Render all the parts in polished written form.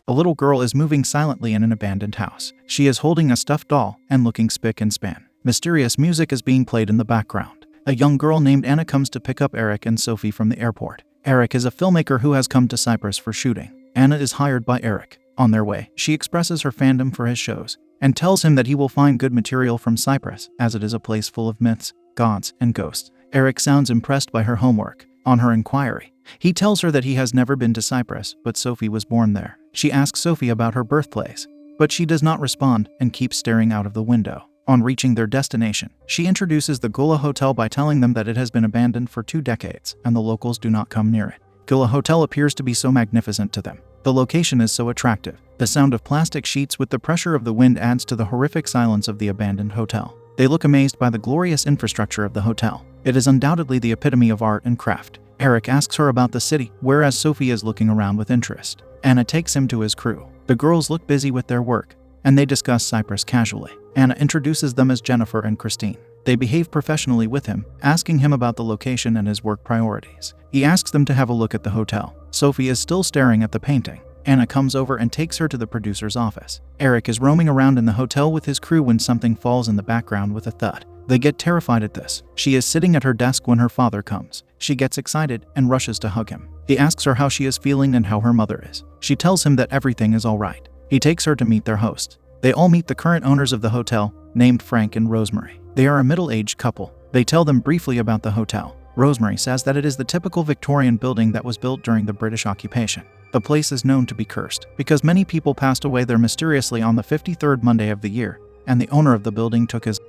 A little girl is moving silently in an abandoned house. She is holding a stuffed doll and looking spick and span. Mysterious music is being played in the background. A young girl named Anna comes to pick up Eric and Sophie from the airport. Eric is a filmmaker who has come to Cyprus for shooting. Anna is hired by Eric. On their way, she expresses her fandom for his shows and tells him that he will find good material from Cyprus, as it is a place full of myths, gods, and ghosts. Eric sounds impressed by her homework. On her inquiry, he tells her that he has never been to Cyprus, but Sophie was born there. She asks Sophie about her birthplace, but she does not respond and keeps staring out of the window. On reaching their destination, she introduces the Gula Hotel by telling them that it has been abandoned for 2 decades and the locals do not come near it. Gula Hotel appears to be so magnificent to them. The location is so attractive. The sound of plastic sheets with the pressure of the wind adds to the horrific silence of the abandoned hotel. They look amazed by the glorious infrastructure of the hotel. It is undoubtedly the epitome of art and craft. Eric asks her about the city, whereas Sophie is looking around with interest. Anna takes him to his crew. The girls look busy with their work, and they discuss Cyprus casually. Anna introduces them as Jennifer and Christine. They behave professionally with him, asking him about the location and his work priorities. He asks them to have a look at the hotel. Sophie is still staring at the painting. Anna comes over and takes her to the producer's office. Eric is roaming around in the hotel with his crew when something falls in the background with a thud. They get terrified at this. She is sitting at her desk when her father comes. She gets excited and rushes to hug him. He asks her how she is feeling and how her mother is. She tells him that everything is all right. He takes her to meet their hosts. They all meet the current owners of the hotel, named Frank and Rosemary. They are a middle-aged couple. They tell them briefly about the hotel. Rosemary says that it is the typical Victorian building that was built during the British occupation. The place is known to be cursed because many people passed away there mysteriously on the 53rd Monday of the year, and the owner of the building took his.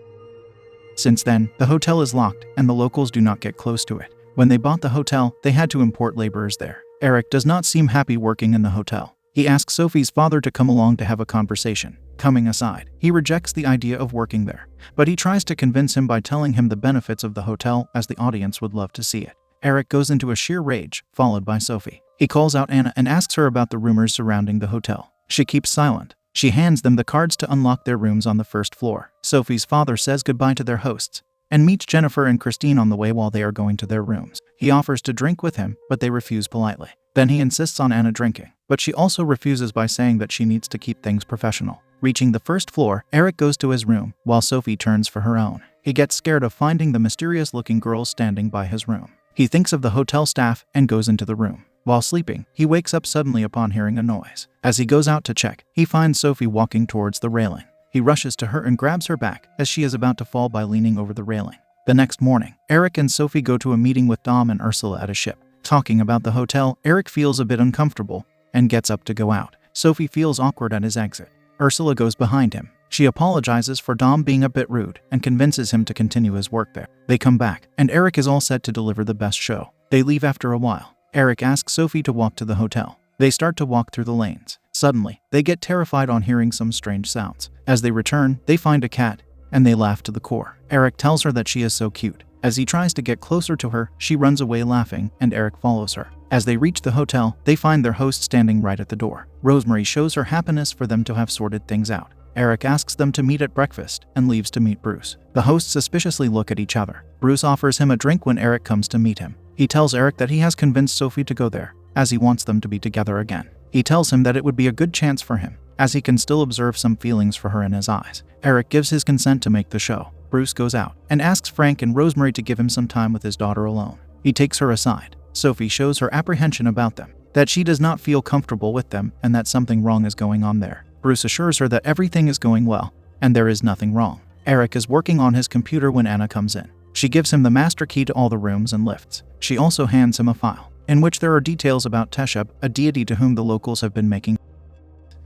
Since then, the hotel is locked and the locals do not get close to it. When they bought the hotel, they had to import laborers there. Eric does not seem happy working in the hotel. He asks Sophie's father to come along to have a conversation. Coming aside, he rejects the idea of working there, but he tries to convince him by telling him the benefits of the hotel, as the audience would love to see it. Eric goes into a sheer rage, followed by Sophie. He calls out Anna and asks her about the rumors surrounding the hotel. She keeps silent. She hands them the cards to unlock their rooms on the first floor. Sophie's father says goodbye to their hosts and meets Jennifer and Christine on the way while they are going to their rooms. He offers to drink with him, but they refuse politely. Then he insists on Anna drinking, but she also refuses by saying that she needs to keep things professional. Reaching the first floor, Eric goes to his room, while Sophie turns for her own. He gets scared of finding the mysterious-looking girl standing by his room. He thinks of the hotel staff and goes into the room. While sleeping, he wakes up suddenly upon hearing a noise. As he goes out to check, he finds Sophie walking towards the railing. He rushes to her and grabs her back as she is about to fall by leaning over the railing. The next morning, Eric and Sophie go to a meeting with Dom and Ursula at a ship. Talking about the hotel, Eric feels a bit uncomfortable and gets up to go out. Sophie feels awkward at his exit. Ursula goes behind him. She apologizes for Dom being a bit rude and convinces him to continue his work there. They come back, and Eric is all set to deliver the best show. They leave after a while. Eric asks Sophie to walk to the hotel. They start to walk through the lanes. Suddenly, they get terrified on hearing some strange sounds. As they return, they find a cat, and they laugh to the core. Eric tells her that she is so cute. As he tries to get closer to her, she runs away laughing, and Eric follows her. As they reach the hotel, they find their host standing right at the door. Rosemary shows her happiness for them to have sorted things out. Eric asks them to meet at breakfast and leaves to meet Bruce. The hosts suspiciously look at each other. Bruce offers him a drink when Eric comes to meet him. He tells Eric that he has convinced Sophie to go there, as he wants them to be together again. He tells him that it would be a good chance for him, as he can still observe some feelings for her in his eyes. Eric gives his consent to make the show. Bruce goes out and asks Frank and Rosemary to give him some time with his daughter alone. He takes her aside. Sophie shows her apprehension about them, that she does not feel comfortable with them and that something wrong is going on there. Bruce assures her that everything is going well and there is nothing wrong. Eric is working on his computer when Anna comes in. She gives him the master key to all the rooms and lifts. She also hands him a file, in which there are details about Teshub, a deity to whom the locals have been making.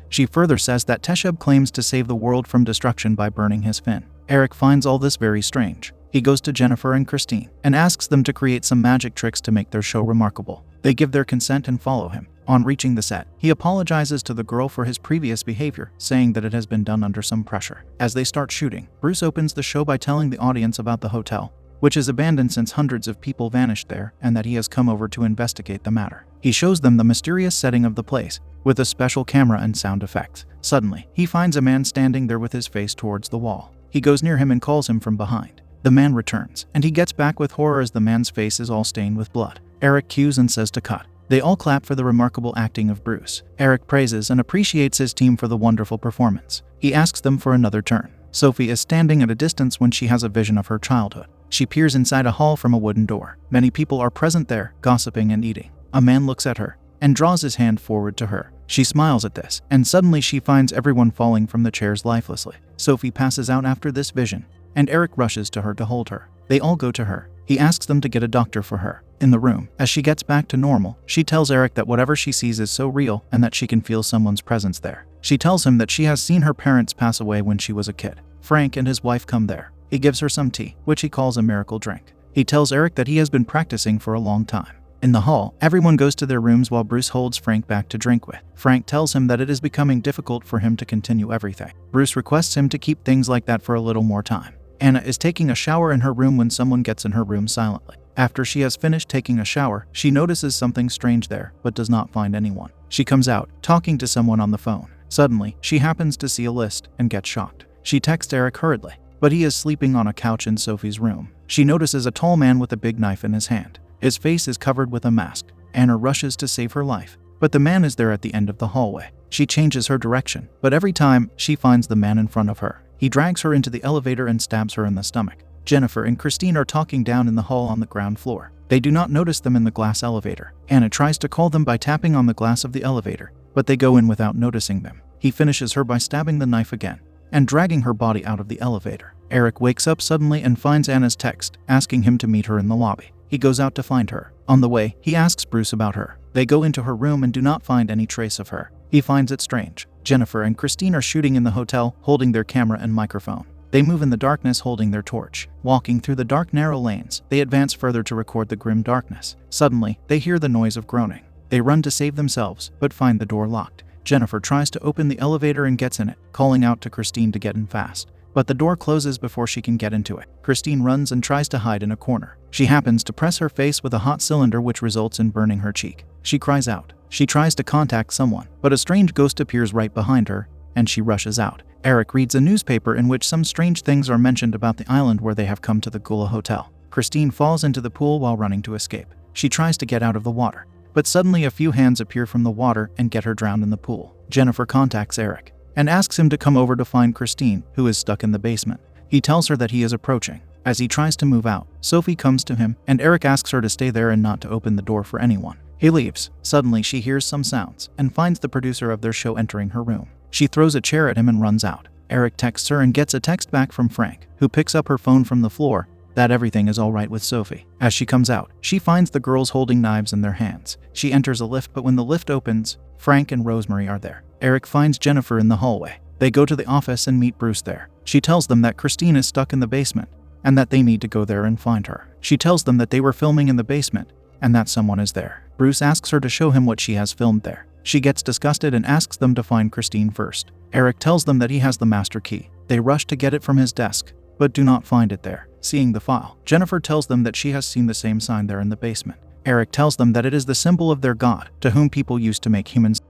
She further says that Teshub claims to save the world from destruction by burning his fin. Eric finds all this very strange. He goes to Jennifer and Christine and asks them to create some magic tricks to make their show remarkable. They give their consent and follow him. On reaching the set, he apologizes to the girl for his previous behavior, saying that it has been done under some pressure. As they start shooting, Bruce opens the show by telling the audience about the hotel, which is abandoned since hundreds of people vanished there, and that he has come over to investigate the matter. He shows them the mysterious setting of the place, with a special camera and sound effects. Suddenly, he finds a man standing there with his face towards the wall. He goes near him and calls him from behind. The man returns, and he gets back with horror as the man's face is all stained with blood. Eric cues and says to cut. They all clap for the remarkable acting of Bruce. Eric praises and appreciates his team for the wonderful performance. He asks them for another turn. Sophie is standing at a distance when she has a vision of her childhood. She peers inside a hall from a wooden door. Many people are present there, gossiping and eating. A man looks at her and draws his hand forward to her. She smiles at this, and suddenly she finds everyone falling from the chairs lifelessly. Sophie passes out after this vision, and Eric rushes to her to hold her. They all go to her. He asks them to get a doctor for her. In the room, as she gets back to normal, she tells Eric that whatever she sees is so real and that she can feel someone's presence there. She tells him that she has seen her parents pass away when she was a kid. Frank and his wife come there. He gives her some tea, which he calls a miracle drink. He tells Eric that he has been practicing for a long time. In the hall, everyone goes to their rooms while Bruce holds Frank back to drink with. Frank tells him that it is becoming difficult for him to continue everything. Bruce requests him to keep things like that for a little more time. Anna is taking a shower in her room when someone gets in her room silently. After she has finished taking a shower, she notices something strange there, but does not find anyone. She comes out, talking to someone on the phone. Suddenly, she happens to see a list and gets shocked. She texts Eric hurriedly, but he is sleeping on a couch in Sophie's room. She notices a tall man with a big knife in his hand. His face is covered with a mask. Anna rushes to save her life, but the man is there at the end of the hallway. She changes her direction, but every time she finds the man in front of her. He drags her into the elevator and stabs her in the stomach. Jennifer and Christine are talking down in the hall on the ground floor. They do not notice them in the glass elevator. Anna tries to call them by tapping on the glass of the elevator, but they go in without noticing them. He finishes her by stabbing the knife again and dragging her body out of the elevator. Eric wakes up suddenly and finds Anna's text, asking him to meet her in the lobby. He goes out to find her. On the way, he asks Bruce about her. They go into her room and do not find any trace of her. He finds it strange. Jennifer and Christine are shooting in the hotel, holding their camera and microphone. They move in the darkness holding their torch. Walking through the dark, narrow lanes, they advance further to record the grim darkness. Suddenly, they hear the noise of groaning. They run to save themselves, but find the door locked. Jennifer tries to open the elevator and gets in it, calling out to Christine to get in fast. But the door closes before she can get into it. Christine runs and tries to hide in a corner. She happens to press her face with a hot cylinder which results in burning her cheek. She cries out. She tries to contact someone, but a strange ghost appears right behind her, and she rushes out. Eric reads a newspaper in which some strange things are mentioned about the island where they have come to the Gula Hotel. Christine falls into the pool while running to escape. She tries to get out of the water, but suddenly a few hands appear from the water and get her drowned in the pool. Jennifer contacts Eric and asks him to come over to find Christine, who is stuck in the basement. He tells her that he is approaching. As he tries to move out, Sophie comes to him, and Eric asks her to stay there and not to open the door for anyone. He leaves. Suddenly, she hears some sounds and finds the producer of their show entering her room. She throws a chair at him and runs out. Eric texts her and gets a text back from Frank, who picks up her phone from the floor, that everything is all right with Sophie. As she comes out, she finds the girls holding knives in their hands. She enters a lift, but when the lift opens, Frank and Rosemary are there. Eric finds Jennifer in the hallway. They go to the office and meet Bruce there. She tells them that Christine is stuck in the basement and that they need to go there and find her. She tells them that they were filming in the basement and that someone is there. Bruce asks her to show him what she has filmed there. She gets disgusted and asks them to find Christine first. Eric tells them that he has the master key. They rush to get it from his desk, but do not find it there. Seeing the file, Jennifer tells them that she has seen the same sign there in the basement. Eric tells them that it is the symbol of their god, to whom people used to make humans.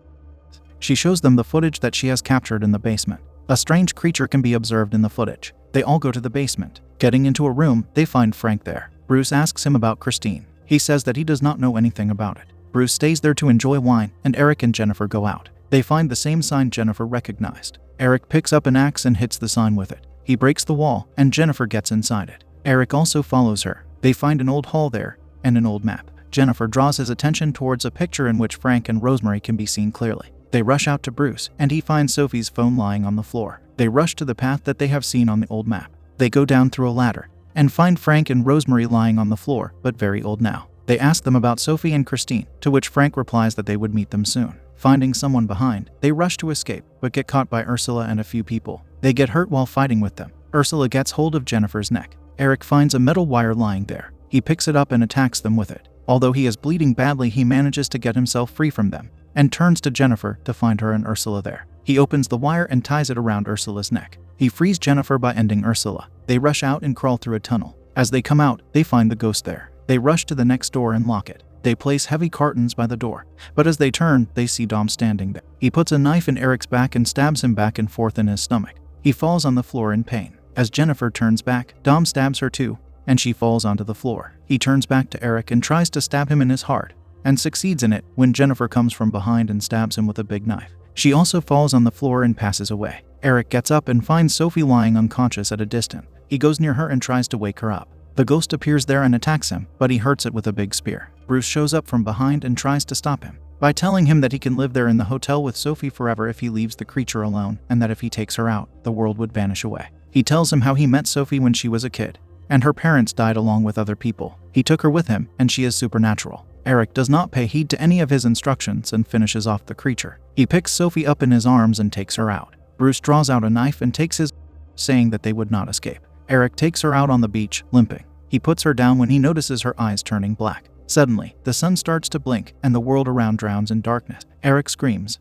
She shows them the footage that she has captured in the basement. A strange creature can be observed in the footage. They all go to the basement. Getting into a room, they find Frank there. Bruce asks him about Christine. He says that he does not know anything about it. Bruce stays there to enjoy wine, and Eric and Jennifer go out. They find the same sign Jennifer recognized. Eric picks up an axe and hits the sign with it. He breaks the wall, and Jennifer gets inside it. Eric also follows her. They find an old hall there, and an old map. Jennifer draws his attention towards a picture in which Frank and Rosemary can be seen clearly. They rush out to Bruce, and he finds Sophie's phone lying on the floor. They rush to the path that they have seen on the old map. They go down through a ladder, and find Frank and Rosemary lying on the floor, but very old now. They ask them about Sophie and Christine, to which Frank replies that they would meet them soon. Finding someone behind, they rush to escape, but get caught by Ursula and a few people. They get hurt while fighting with them. Ursula gets hold of Jennifer's neck. Eric finds a metal wire lying there. He picks it up and attacks them with it. Although he is bleeding badly, he manages to get himself free from them, and turns to Jennifer to find her and Ursula there. He opens the wire and ties it around Ursula's neck. He frees Jennifer by ending Ursula. They rush out and crawl through a tunnel. As they come out, they find the ghost there. They rush to the next door and lock it. They place heavy cartons by the door, but as they turn, they see Dom standing there. He puts a knife in Eric's back and stabs him back and forth in his stomach. He falls on the floor in pain. As Jennifer turns back, Dom stabs her too, and she falls onto the floor. He turns back to Eric and tries to stab him in his heart, and succeeds in it when Jennifer comes from behind and stabs him with a big knife. She also falls on the floor and passes away. Eric gets up and finds Sophie lying unconscious at a distance. He goes near her and tries to wake her up. The ghost appears there and attacks him, but he hurts it with a big spear. Bruce shows up from behind and tries to stop him by telling him that he can live there in the hotel with Sophie forever if he leaves the creature alone, and that if he takes her out, the world would vanish away. He tells him how he met Sophie when she was a kid, and her parents died along with other people. He took her with him, and she is supernatural. Eric does not pay heed to any of his instructions and finishes off the creature. He picks Sophie up in his arms and takes her out. Bruce draws out a knife and takes his, saying that they would not escape. Eric takes her out on the beach, limping. He puts her down when he notices her eyes turning black. Suddenly, the sun starts to blink and the world around drowns in darkness. Eric screams,